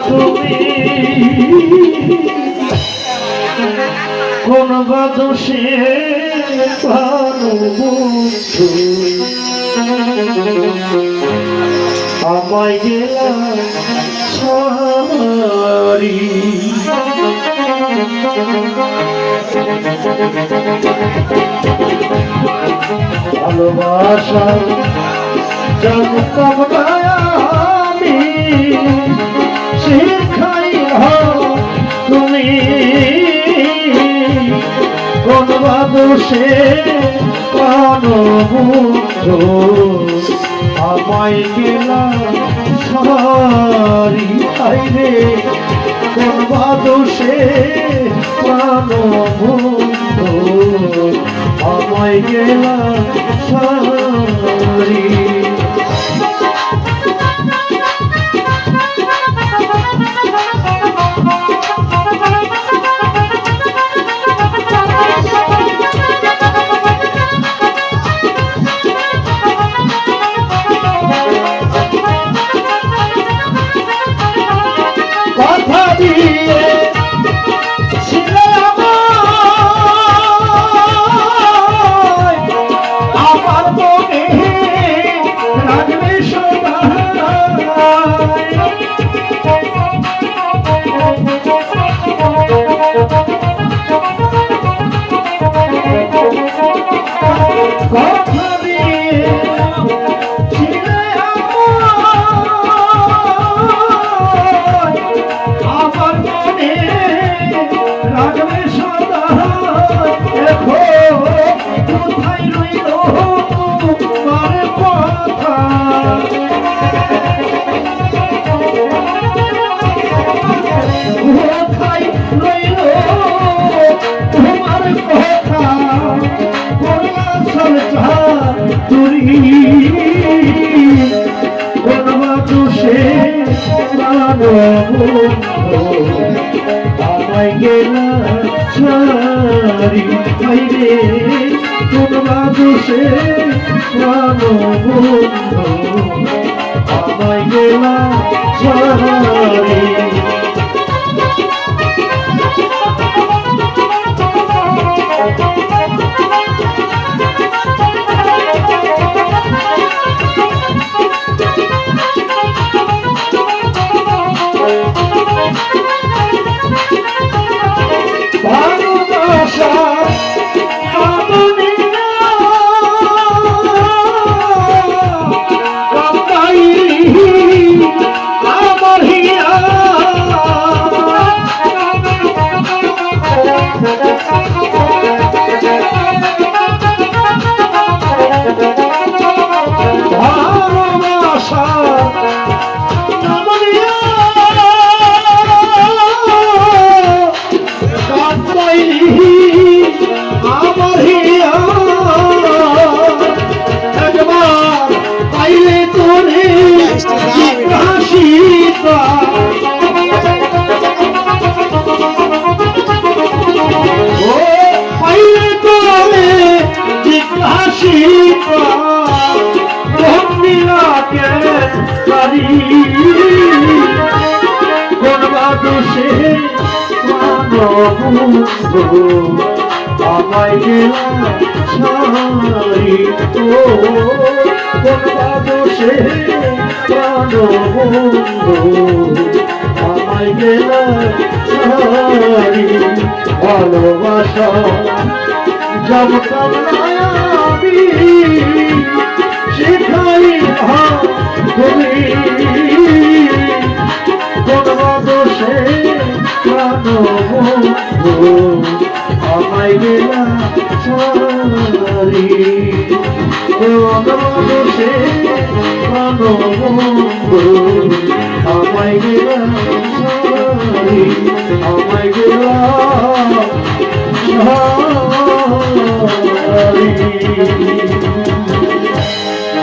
তুমি কোন বাদশে ভালো বন্ধু আমায় গেলাম ছাড়ি ভালোবাসা জানতাম না আমি শিখাই তুমি কোন বাদশে পানো বন্ধু আমায় গেলাম সারি আইরে কোন বাদশে পানো বন্ধু আমায় গেলাম সারি আমায় গেলাম ছাড়ি আইরে কোন বাদশে পানো বন্ধু আমায় গেলাম ছাড়ি কোন বাদশে পানো বন্ধু আমায় গেলাম ছাড়ি কোন বাদশে পানো বন্ধু আমায় গেলাম ছাড়ি ভালোবাসা জানতাম না আমি শিখাই তুমি কোন বাদশে পানো বন্ধু আমায় গেলাম ছাড়ি কোন বাদশে পানো বন্ধু আমায় গেলাম ছাড়ি আমায় গেলাম